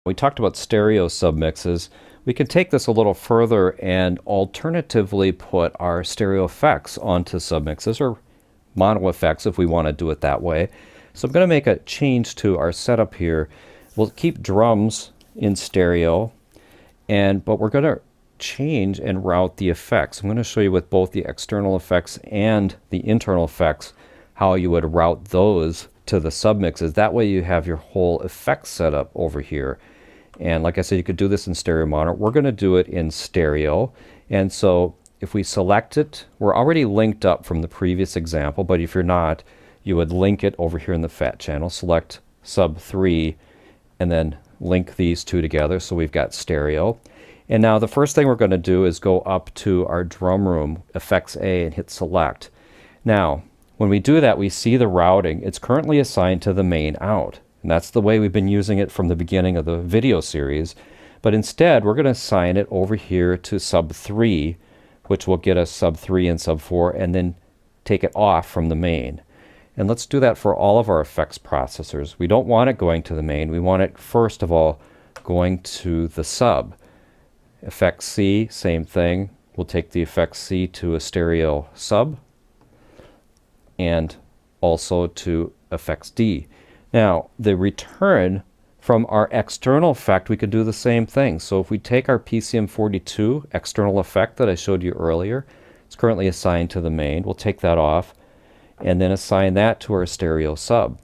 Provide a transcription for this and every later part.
We talked about stereo submixes. We can take this a little further and alternatively put our stereo effects onto submixes, or mono effects if we want to do it that way. So I'm going to make a change to our setup here. We'll keep drums in stereo, but we're going to change and route the effects. I'm going to show you with both the external effects and the internal effects how you would route those to the submixes. That way you have your whole effect setup over here. And like I said, you could do this in stereo mono. We're going to do it in stereo. And so if we select it, we're already linked up from the previous example, but if you're not, you would link it over here in the fat channel, select sub 3, and then link these two together. So we've got stereo. And now the first thing we're going to do is go up to our drum room, effects A, and hit select. Now, when we do that, we see the routing. It's currently assigned to the main out. And that's the way we've been using it from the beginning of the video series. But instead, we're going to assign it over here to sub 3, which will get us sub 3 and sub 4, and then take it off from the main. And let's do that for all of our effects processors. We don't want it going to the main. We want it, first of all, going to the sub. Effect C, same thing. We'll take the effect C to a stereo sub, and also to effects D. Now, the return from our external effect, we could do the same thing. So if we take our PCM42 external effect that I showed you earlier, it's currently assigned to the main. We'll take that off and then assign that to our stereo sub.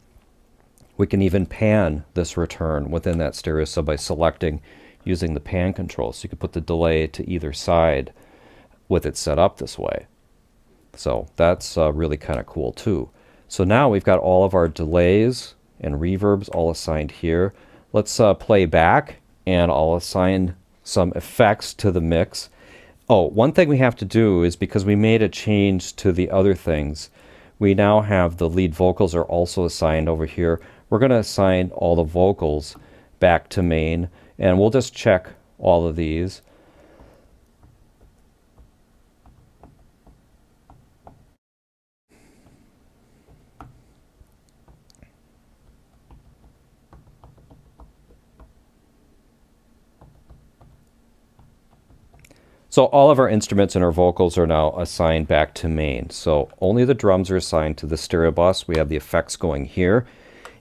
We can even pan this return within that stereo sub by selecting using the pan control. So you could put the delay to either side with it set up this way. So that's really kind of cool too. So now we've got all of our delays and reverbs all assigned here. Let's play back, and I'll assign some effects to the mix. Oh, one thing we have to do is, because we made a change to the other things, we now have the lead vocals are also assigned over here. We're going to assign all the vocals back to main, and we'll just check all of these. So all of our instruments and our vocals are now assigned back to main. So only the drums are assigned to the stereo bus. We have the effects going here.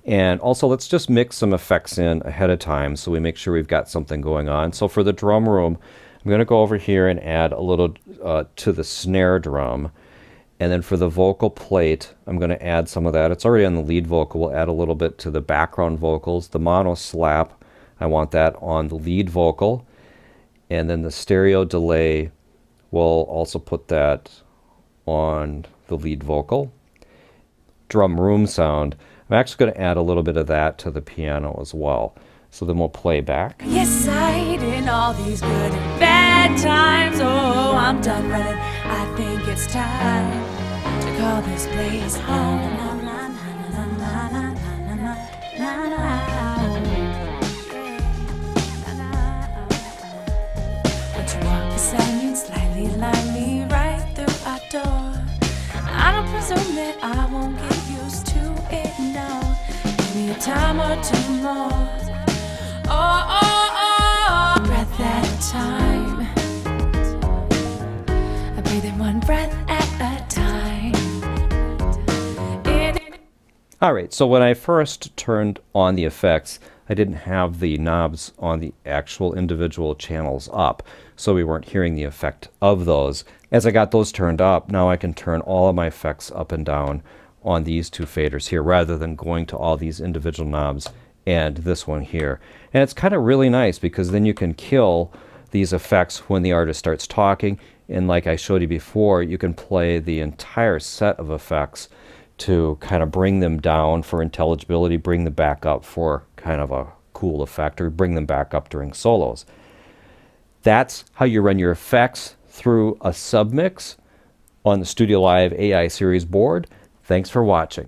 And also let's just mix some effects in ahead of time so we make sure we've got something going on. So for the drum room, I'm going to go over here and add a little to the snare drum. And then for the vocal plate, I'm going to add some of that. It's already on the lead vocal. We'll add a little bit to the background vocals. The mono slap, I want that on the lead vocal. And then the stereo delay, we'll also put that on the lead vocal. Drum room sound, I'm actually going to add a little bit of that to the piano as well. So then we'll play back. Yes, I did all these good and bad times. Oh, I'm done running. I think it's time to call this place home. Slightly, lightly, right through our door. I don't presume that I won't get used to it now. Give me a time or two more. Oh, oh, oh, breath at a time. I breathe in one breath at a time. Alright, so when I first turned on the effects, I didn't have the knobs on the actual individual channels up, so we weren't hearing the effect of those. As I got those turned up, now I can turn all of my effects up and down on these two faders here, rather than going to all these individual knobs and this one here. And it's kind of really nice, because then you can kill these effects when the artist starts talking, and like I showed you before, you can play the entire set of effects to kind of bring them down for intelligibility, bring them back up for kind of a cool effect, or bring them back up during solos. That's how you run your effects through a submix on the Studio Live AI series board. Thanks for watching.